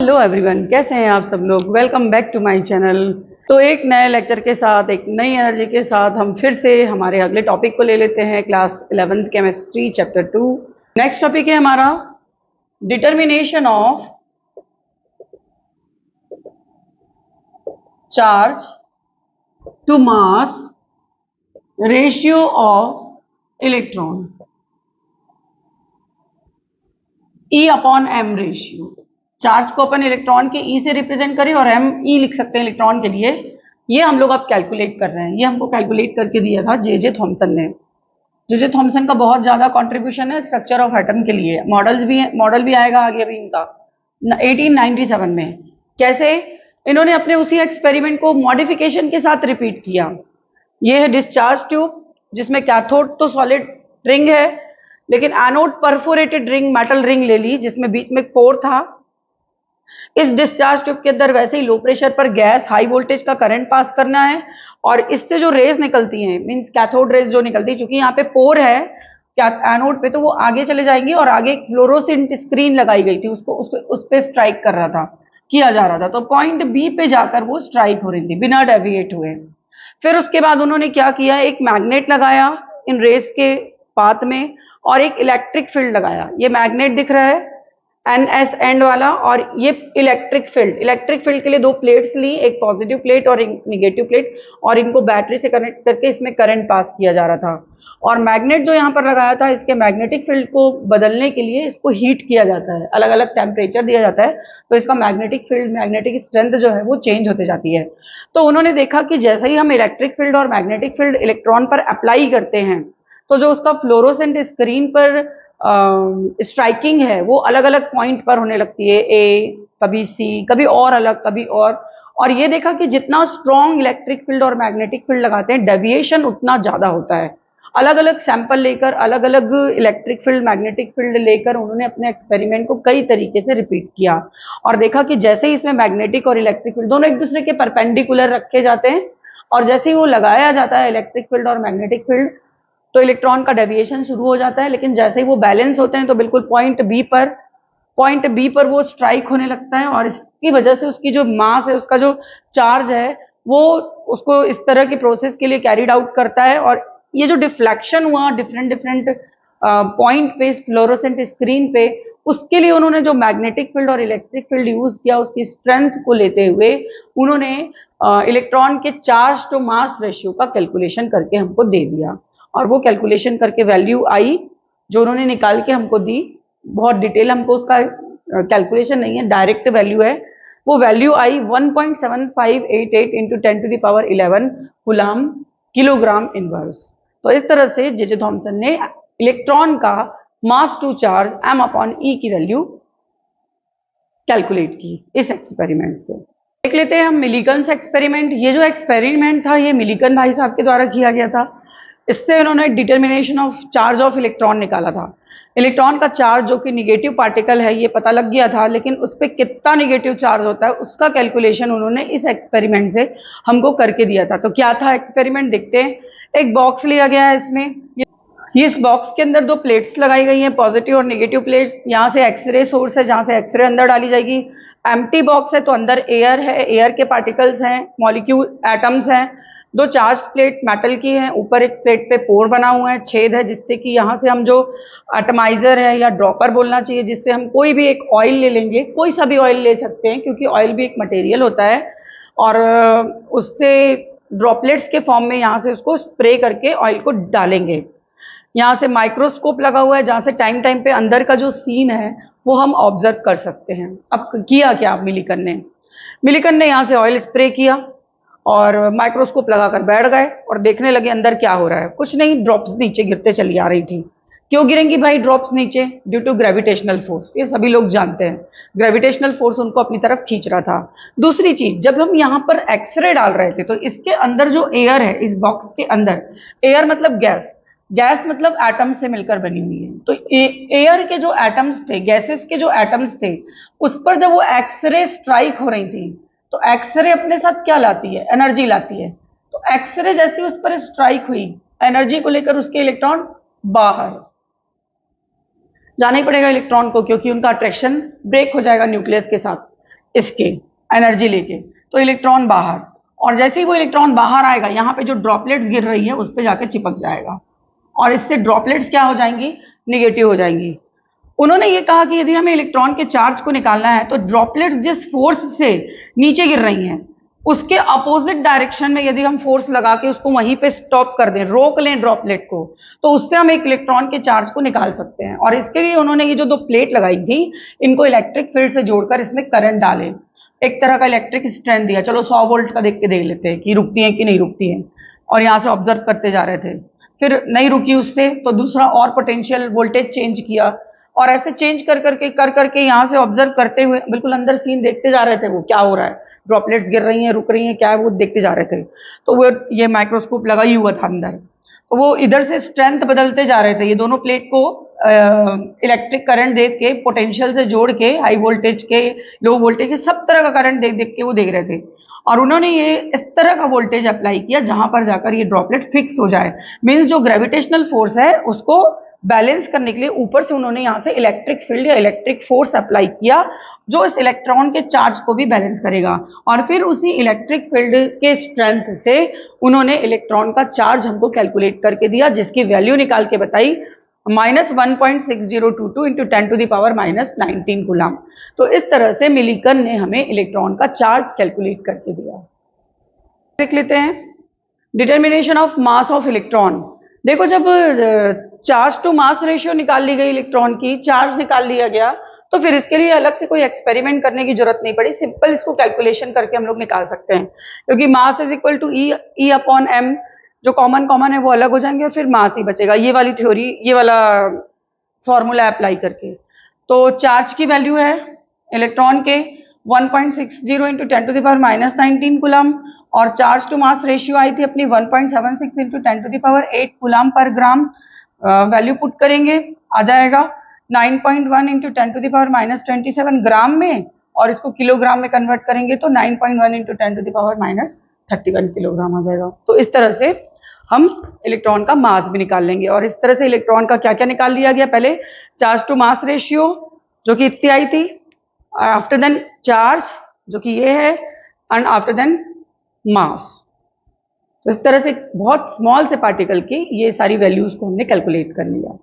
Hello everyone, कैसे हैं आप सब लोग। Welcome back to my channel. तो एक नए लेक्चर के साथ, एक नई एनर्जी के साथ हम फिर से हमारे अगले टॉपिक को ले लेते हैं। Class 11th chemistry chapter 2। Next topic है हमारा determination of charge to mass ratio of electron, E upon m ratio. Charge को अपन इलेक्ट्रॉन के E से रिप्रेजेंट करें और एम E लिख सकते हैं इलेक्ट्रॉन के लिए। ये हम लोग अब कैलकुलेट कर रहे हैं। ये हमको कैलकुलेट करके दिया था जे थॉमसन ने। जे थॉमसन का बहुत ज्यादा कंट्रीब्यूशन है स्ट्रक्चर ऑफ एटम के लिए। मॉडल भी आएगा आगे अभी इनका 1897 में। कैसे इन्होंने अपने उसी एक्सपेरिमेंट को मॉडिफिकेशन के साथ रिपीट किया। ये है डिस्चार्ज ट्यूब, जिसमें कैथोड तो सॉलिड रिंग है, लेकिन anode perforated ring, metal ring ले ली, जिसमें बीच में पोर था। इस डिस्चार्ज ट्यूब के अंदर वैसे ही लो प्रेशर पर गैस, हाई वोल्टेज का करंट पास करना है, और इससे जो रेज निकलती हैं, मींस कैथोड रेज जो निकलती है, क्योंकि यहाँ पे पोर है एनोड पे, तो वो आगे चले जाएंगी और आगे एक फ्लोरोसेंट स्क्रीन लगाई गई थी, उस पे स्ट्राइक कर रहा था, किया जा रहा था। तो पॉइंट बी पे जाकर वो स्ट्राइक हो रही थी बिना डेविएट हुए। फिर उसके बाद उन्होंने क्या किया, एक मैग्नेट लगाया इन रेस के पाथ में और एक इलेक्ट्रिक फील्ड लगाया। ये मैग्नेट दिख रहा है NS एंड वाला, और ये इलेक्ट्रिक फील्ड के लिए दो प्लेट्स ली, एक पॉजिटिव प्लेट और एक निगेटिव प्लेट, और इनको बैटरी से कनेक्ट करके इसमें करंट पास किया जा रहा था। और मैग्नेट जो यहाँ पर लगाया था, इसके मैग्नेटिक फील्ड को बदलने के लिए इसको हीट किया जाता है, अलग अलग टेम्परेचर दिया जाता है, तो इसका मैग्नेटिक फील्ड, मैग्नेटिक स्ट्रेंथ जो है वो चेंज होते जाती है। तो उन्होंने देखा कि जैसे ही हम इलेक्ट्रिक फील्ड और मैग्नेटिक फील्ड इलेक्ट्रॉन पर अप्लाई करते हैं, तो जो उसका फ्लोरोसेंट स्क्रीन पर स्ट्राइकिंग है वो अलग अलग पॉइंट पर होने लगती है, ए, कभी सी, कभी और अलग, कभी और ये देखा कि जितना स्ट्रॉन्ग इलेक्ट्रिक फील्ड और मैग्नेटिक फील्ड लगाते हैं, डेविएशन उतना ज्यादा होता है। अलग अलग सैंपल लेकर, अलग अलग इलेक्ट्रिक फील्ड, मैग्नेटिक फील्ड लेकर उन्होंने अपने एक्सपेरिमेंट को कई तरीके से रिपीट किया, और देखा कि जैसे ही इसमें मैग्नेटिक और इलेक्ट्रिक फील्ड दोनों एक दूसरे के परपेंडिकुलर रखे जाते हैं, और जैसे ही वो लगाया जाता है इलेक्ट्रिक फील्ड और मैग्नेटिक फील्ड, तो इलेक्ट्रॉन का डेविएशन शुरू हो जाता है। लेकिन जैसे ही वो बैलेंस होते हैं, तो बिल्कुल पॉइंट बी पर वो स्ट्राइक होने लगता है, और इसकी वजह से उसकी जो मास है, उसका जो चार्ज है, वो उसको इस तरह की प्रोसेस के लिए कैरिड आउट करता है। और ये जो डिफ्लेक्शन हुआ डिफरेंट पॉइंट पे फ्लोरोसेंट स्क्रीन पे, उसके लिए उन्होंने जो मैग्नेटिक फील्ड और इलेक्ट्रिक फील्ड यूज किया, उसकी स्ट्रेंथ को लेते हुए उन्होंने इलेक्ट्रॉन के चार्ज टू मास रेशियो का कैलकुलेशन करके हमको दे दिया। और वो कैलकुलेशन करके वैल्यू आई जो उन्होंने निकाल के हमको दी। बहुत डिटेल हमको उसका कैलकुलेशन नहीं है, डायरेक्ट वैल्यू है। वो वैल्यू आई 1.7588 इंटू 10⁻11 कूलम किलोग्राम इनवर्स। तो इस तरह से जे थॉमसन ने इलेक्ट्रॉन का mass to charge m upon E की वैल्यू कैलकुलेट की इस एक्सपेरिमेंट से। देख लेते हैं हम मिलीकन्स एक्सपेरिमेंट। ये जो एक्सपेरिमेंट था, ये मिलीकन भाई साहब के द्वारा किया गया था। इससे उन्होंने determination of charge of electron निकाला था। इलेक्ट्रॉन का चार्ज जो कि निगेटिव पार्टिकल है, ये पता लग गया था, लेकिन उस पर कितना निगेटिव चार्ज होता है उसका कैलकुलेशन उन्होंने इस एक्सपेरिमेंट से हमको करके दिया था। तो क्या था एक्सपेरिमेंट, देखते हैं। एक बॉक्स लिया गया है, इसमें इस बॉक्स के अंदर दो प्लेट्स लगाई गई हैं, पॉजिटिव और नेगेटिव प्लेट्स। यहाँ से एक्सरे सोर्स है, जहाँ से एक्सरे अंदर डाली जाएगी। एम्प्टी बॉक्स है, तो अंदर एयर है, एयर के पार्टिकल्स हैं, मॉलिक्यूल एटम्स हैं। दो चार्ज प्लेट मेटल की हैं, ऊपर एक प्लेट पे पोर बना हुआ है, छेद है, जिससे कि यहाँ से हम जो एटमाइजर है या ड्रॉपर बोलना चाहिए, जिससे हम कोई भी एक ऑयल ले लेंगे, कोई सा भी ऑयल ले सकते हैं, क्योंकि ऑयल भी एक मटेरियल होता है, और उससे ड्रॉपलेट्स के फॉर्म में यहाँ से उसको स्प्रे करके ऑयल को डालेंगे। यहाँ से माइक्रोस्कोप लगा हुआ है, जहाँ से टाइम पे अंदर का जो सीन है वो हम ऑब्जर्व कर सकते हैं। अब किया क्या मिलीकन ने यहाँ से ऑयल स्प्रे किया और माइक्रोस्कोप लगाकर बैठ गए और देखने लगे अंदर क्या हो रहा है। कुछ नहीं, ड्रॉप्स नीचे गिरते चली आ रही थी। क्यों गिरेंगी भाई ड्रॉप्स नीचे? Due to gravitational force. ये सभी लोग जानते हैं, ग्रेविटेशनल फोर्स उनको अपनी तरफ खींच रहा था। दूसरी चीज, जब हम यहाँ पर एक्सरे डाल रहे थे, तो इसके अंदर जो एयर है, इस बॉक्स के अंदर, एयर मतलब गैस मतलब एटम से मिलकर बनी हुई है। तो एयर के जो एटम्स थे, गैसेस के जो एटम्स थे, उस पर जब वो एक्सरे स्ट्राइक हो रही थी, तो एक्सरे अपने साथ क्या लाती है? एनर्जी लाती है। तो एक्सरे जैसी उस पर स्ट्राइक हुई, एनर्जी को लेकर उसके इलेक्ट्रॉन बाहर जाना ही पड़ेगा इलेक्ट्रॉन को, क्योंकि उनका अट्रैक्शन ब्रेक हो जाएगा न्यूक्लियस के साथ। इसके एनर्जी लेके, तो इलेक्ट्रॉन बाहर, और जैसे ही वो इलेक्ट्रॉन बाहर आएगा यहाँ पे जो ड्रॉपलेट्स गिर रही है उस पर जाकर चिपक जाएगा और इससे ड्रॉपलेट्स क्या हो जाएंगी, निगेटिव हो जाएंगी। उन्होंने ये कहा कि यदि हमें इलेक्ट्रॉन के चार्ज को निकालना है तो ड्रॉपलेट्स जिस फोर्स से नीचे गिर रही हैं उसके अपोजिट डायरेक्शन में यदि हम फोर्स लगा के उसको वहीं पे स्टॉप कर दें, रोक लें ड्रॉपलेट को, तो उससे हम एक इलेक्ट्रॉन के चार्ज को निकाल सकते हैं। और इसके लिए उन्होंने ये जो दो प्लेट लगाई थी इनको इलेक्ट्रिक फील्ड से जोड़कर इसमें करंट डाले, एक तरह का इलेक्ट्रिक स्ट्रेंथ दिया। चलो 100 वोल्ट का देख के देख लेते हैं कि रुकती है कि नहीं रुकती है, और यहाँ से ऑब्जर्व करते जा रहे थे, फिर नहीं रुकी उससे तो दूसरा और पोटेंशियल वोल्टेज चेंज किया, और ऐसे चेंज कर करके यहाँ से ऑब्जर्व करते हुए बिल्कुल अंदर सीन देखते जा रहे थे वो क्या हो रहा है, ड्रॉपलेट्स गिर रही हैं, रुक रही हैं, क्या है वो देखते जा रहे थे। तो वो ये माइक्रोस्कोप लगा ही हुआ था अंदर, तो वो इधर से स्ट्रेंथ बदलते जा रहे थे, ये दोनों प्लेट को इलेक्ट्रिक करंट दे के पोटेंशियल से जोड़ के हाई वोल्टेज के लो वोल्टेज के सब तरह का करंट देख देख के वो देख रहे थे, और उन्होंने ये इस तरह का वोल्टेज अप्लाई किया जहां पर जाकर ये ड्रॉपलेट फिक्स हो जाए। मीन्स जो ग्रेविटेशनल फोर्स है उसको बैलेंस करने के लिए ऊपर से उन्होंने यहाँ से इलेक्ट्रिक फील्ड या इलेक्ट्रिक फोर्स अप्लाई किया जो इस इलेक्ट्रॉन के चार्ज को भी बैलेंस करेगा, और फिर उसी इलेक्ट्रिक फील्ड के स्ट्रेंथ से उन्होंने इलेक्ट्रॉन का चार्ज हमको कैलकुलेट करके दिया, जिसकी वैल्यू निकाल के बताई -1.6022 इंटू 10⁻⁻19 कूलम। तो इस तरह से मिलीकन ने हमें इलेक्ट्रॉन का चार्ज कैलकुलेट करके दिया। देख लेते हैं determination of mass of electron. देखो जब चार्ज टू मास रेशियो निकाल ली गई, इलेक्ट्रॉन की चार्ज निकाल लिया गया, तो फिर इसके लिए अलग से कोई एक्सपेरिमेंट करने की जरूरत नहीं पड़ी, सिंपल इसको कैलकुलेशन करके हम लोग निकाल सकते हैं, क्योंकि mass is equal to e upon m, जो कॉमन है वो अलग हो जाएंगे और फिर मास ही बचेगा, ये वाली थ्योरी, ये वाला फॉर्मूला अप्लाई करके। तो चार्ज की वैल्यू है इलेक्ट्रॉन के 1.60 इंटू 10⁻⁻19 कूलम, और चार्ज टू मास रेशियो आई थी अपनी 1.76 इंटू 10⁸ कूलम पर ग्राम। वैल्यू पुट करेंगे आ जाएगा 9.1 इंटू 10⁻⁻27 ग्राम में, और इसको किलोग्राम में कन्वर्ट करेंगे तो 9.1 इंटू 10⁻31 किलोग्राम आ जाएगा। तो इस तरह से हम इलेक्ट्रॉन का मास भी निकाल लेंगे, और इस तरह से इलेक्ट्रॉन का क्या क्या निकाल लिया गया, पहले चार्ज टू मास रेशियो जो कि इतनी आई थी, आफ्टर देन चार्ज जो कि ये है, एंड आफ्टर देन मास। तो इस तरह से बहुत स्मॉल से पार्टिकल की ये सारी वैल्यूज को हमने कैलकुलेट कर लिया।